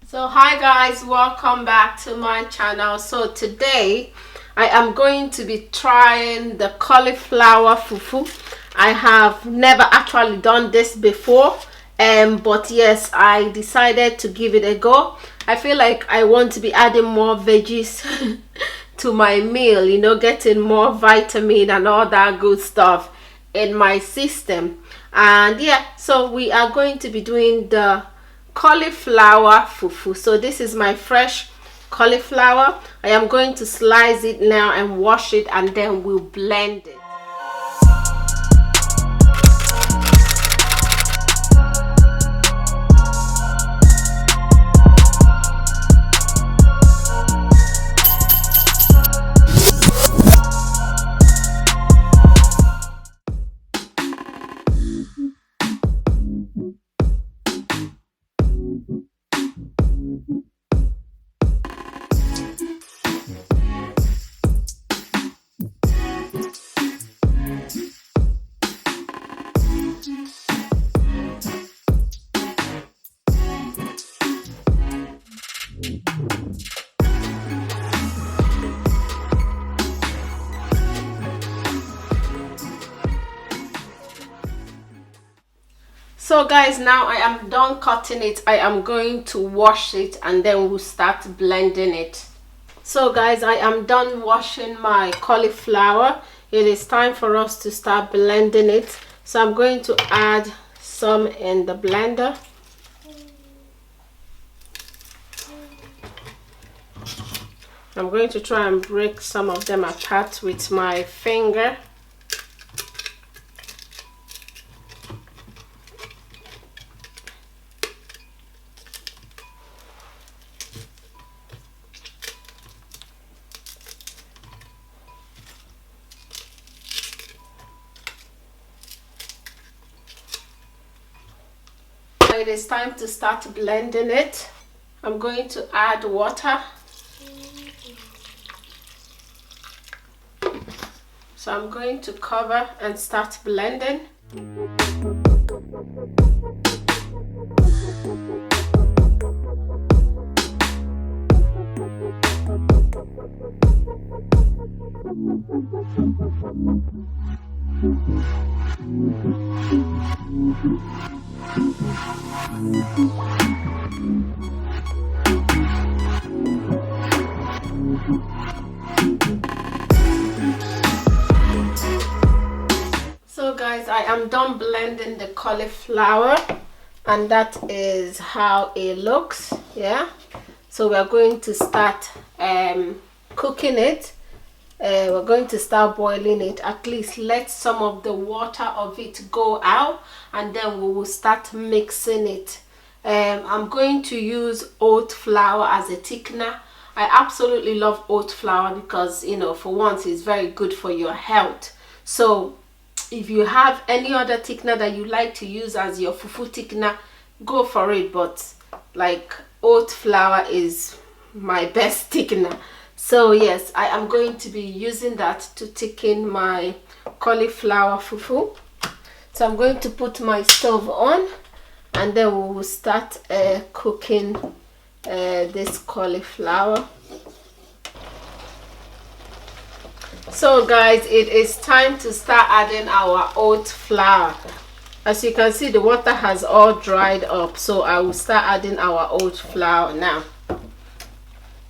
So hi guys, welcome back to my channel. So today I am going to be trying the cauliflower fufu. I have never actually done this before, but yes, I decided to give it a go. I feel like I want to be adding more veggies to my meal, you know, getting more vitamin and all that good stuff in my system. And yeah, so we are going to be doing the cauliflower fufu. So this is my fresh cauliflower. I am going to slice it now and wash it, and then we'll blend it. So guys, now I am done cutting it. I am going to wash it and then we'll start blending it. So guys, I am done washing my cauliflower. It is time for us to start blending it. So I'm going to add some in the blender. I'm going to try and break some of them apart with my finger. It is time to start blending it. I'm going to add water. So I'm going to cover and start blending. So guys, I am done blending the cauliflower, and that is how it looks. Yeah, so we're going to start cooking it. We're going to start boiling it. At least let some of the water of it go out, and then we will start mixing it. I'm going to use oat flour as a thickener. I absolutely love oat flour because, you know, for once it's very good for your health. So if you have any other thickener that you like to use as your fufu thickener, go for it, but like oat flour is my best thickener. So yes, I am going to be using that to thicken my cauliflower fufu. So I'm going to put my stove on, and then we will start cooking this cauliflower. So guys, it is time to start adding our oat flour. As you can see, the water has all dried up, so I will start adding our oat flour now.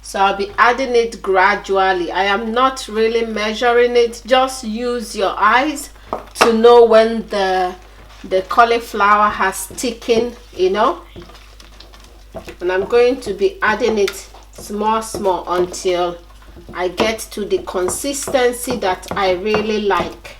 So I'll be adding it gradually. I am not really measuring it. Just use your eyes to know when the cauliflower has thickened, you know. And I'm going to be adding it small until I get to the consistency that I really like.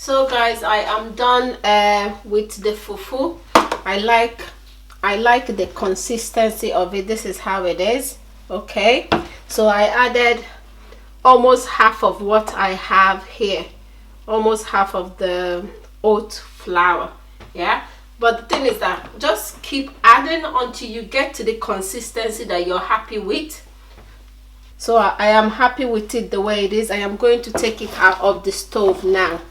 So guys, I am done with the fufu. I like the consistency of it. This is how it is. Okay, so I added almost half of what I have here, almost half of the oat flour. Yeah, but the thing is that just keep adding until you get to the consistency that you're happy with. So I am happy with it the way it is. I am going to take it out of the stove now.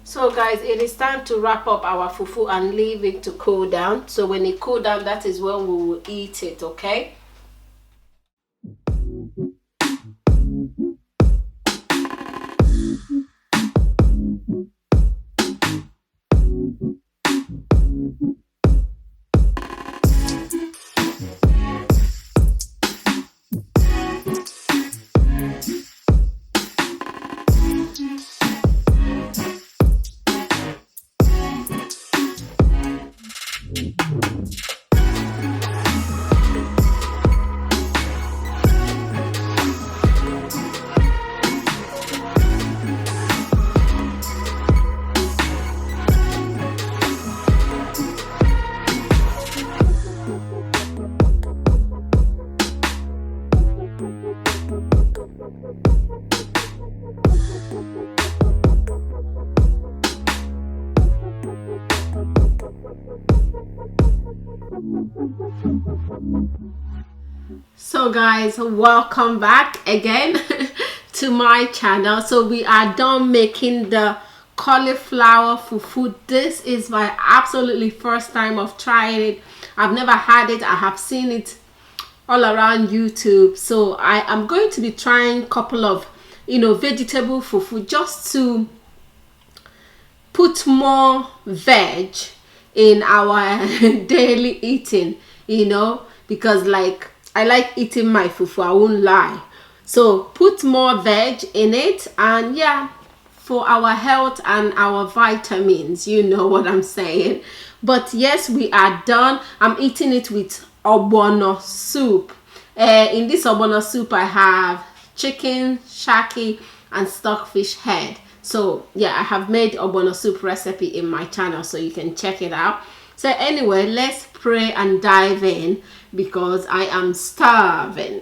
So guys, it is time to wrap up our fufu and leave it to cool down. So when it cool down, that is when we will eat it. Okay. So guys, welcome back again to my channel. So we are done making the cauliflower fufu. This is my absolutely first time of trying it. I've never had it. I have seen it all around YouTube. So I am going to be trying a couple of vegetable fufu just to put more veg in our daily eating, because like I like eating my fufu, I won't lie. So put more veg in it, and yeah, for our health and our vitamins, you know what I'm saying. But yes, we are done. I'm eating it with Ogbono soup. In this Ogbono soup I have chicken, shaki, and stockfish head. So yeah, I have made Ogbono soup recipe in my channel, so you can check it out. So anyway, let's pray and dive in because I am starving.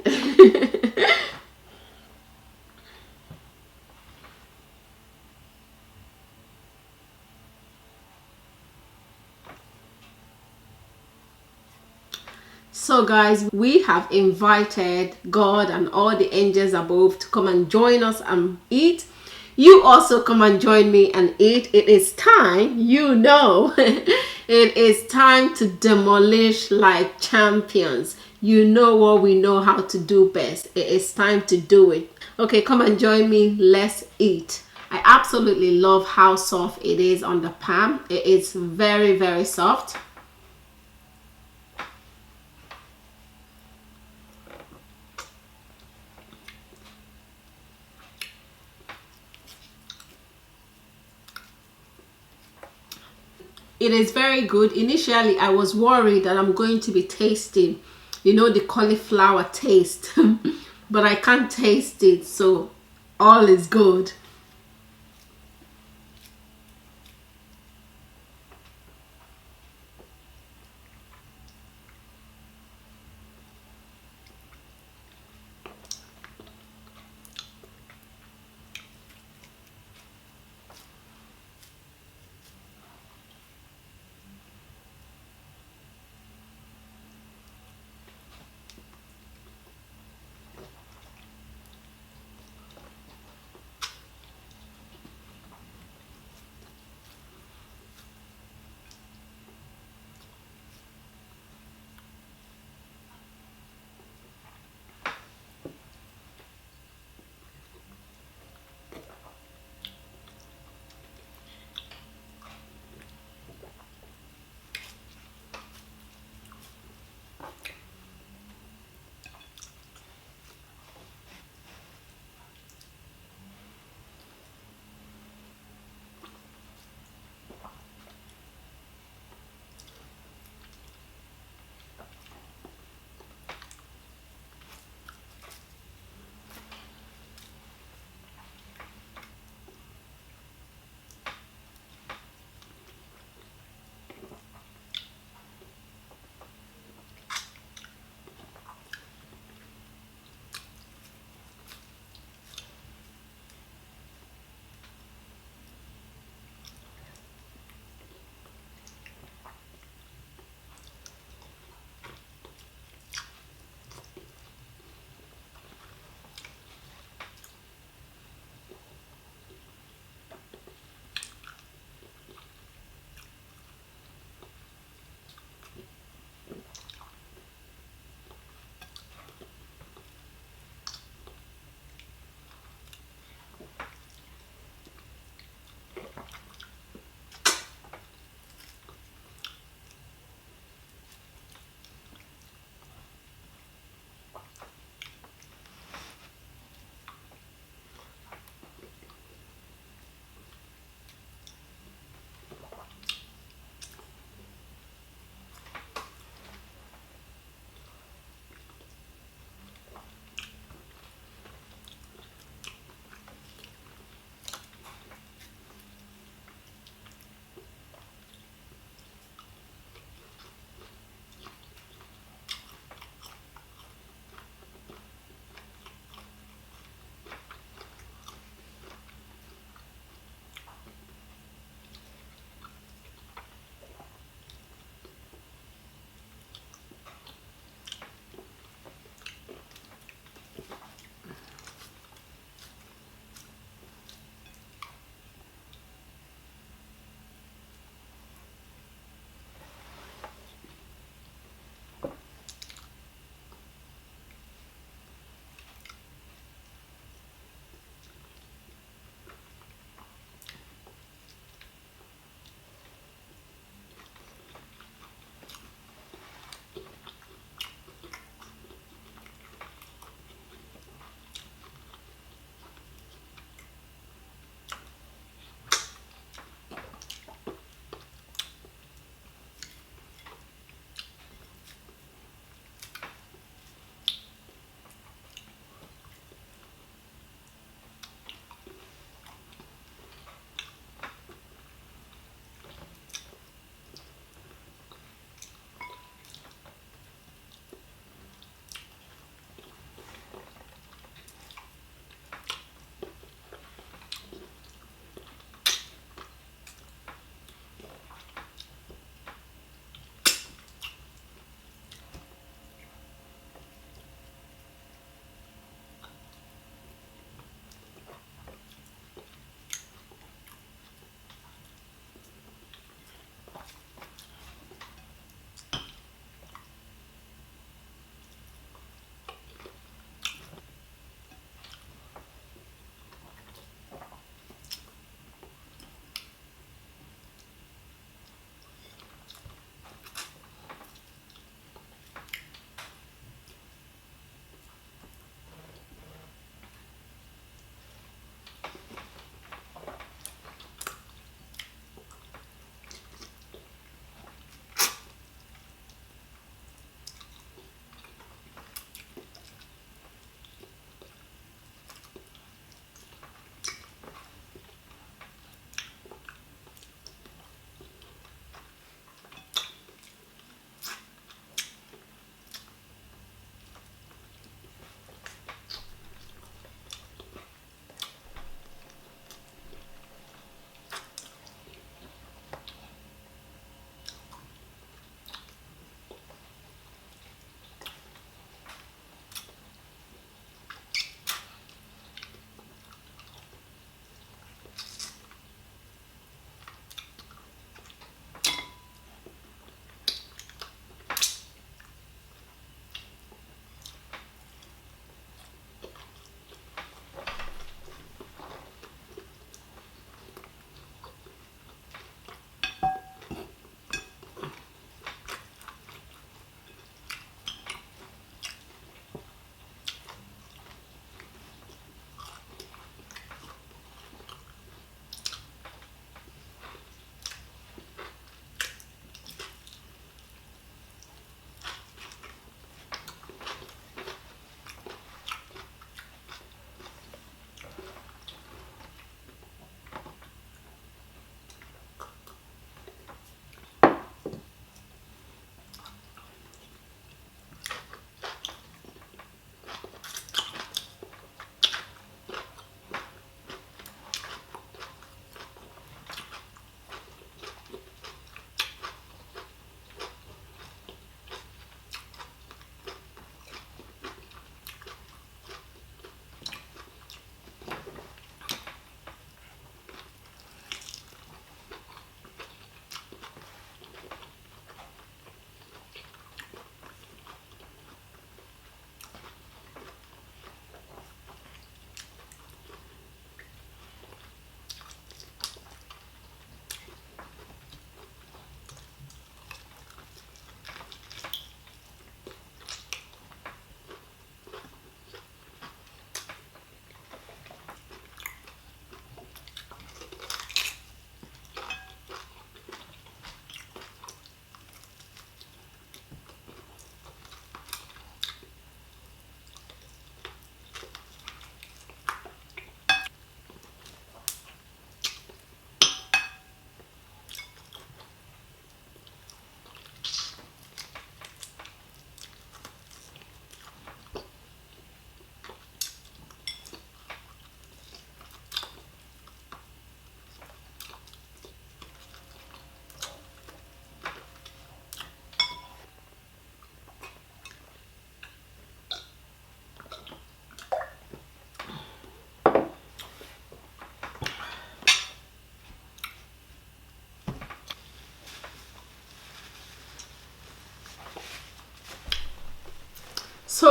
So guys, we have invited God and all the angels above to come and join us and eat. You also come and join me and eat. It is time, it is time to demolish like champions. You know what we know how to do best. It is time to do it. Okay, come and join me. Let's eat. I absolutely love how soft it is on the pan. It is very, very soft. It is very good. Initially, I was worried that I'm going to be tasting, the cauliflower taste, but I can't taste it, so all is good.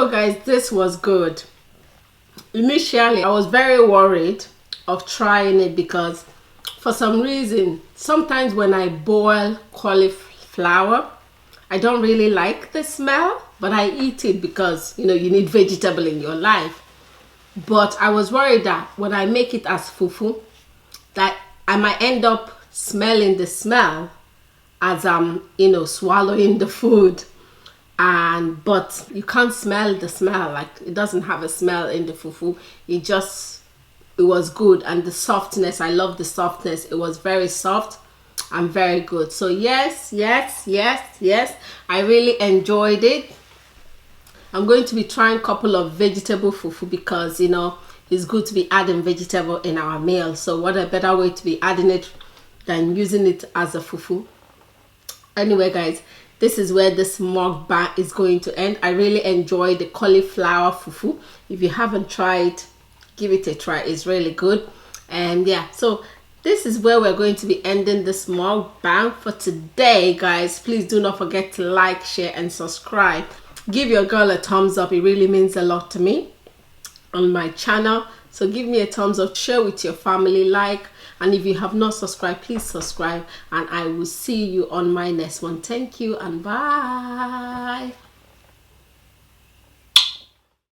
So guys, this was good. Initially, I was very worried of trying it because for some reason, sometimes when I boil cauliflower, I don't really like the smell, but I eat it because, you know, you need vegetable in your life. But I was worried that when I make it as fufu, that I might end up smelling the smell as I'm, you know, swallowing the food. But you can't smell the smell. Like, it doesn't have a smell in the fufu. It was good. And the softness, I love the softness. It was very soft and very good. So yes, I really enjoyed it. I'm going to be trying a couple of vegetable fufu because, you know, it's good to be adding vegetable in our meal. So what a better way to be adding it than using it as a fufu. Anyway guys, this is where this mukbang is going to end. I really enjoyed the cauliflower fufu. If you haven't tried, give it a try. It's really good. And yeah, so this is where we're going to be ending this mukbang for today, guys. Please do not forget to like, share and subscribe. Give your girl a thumbs up. It really means a lot to me on my channel. So give me a thumbs up, share with your family, like, and if you have not subscribed, please subscribe, and I will see you on my next one. Thank you and bye.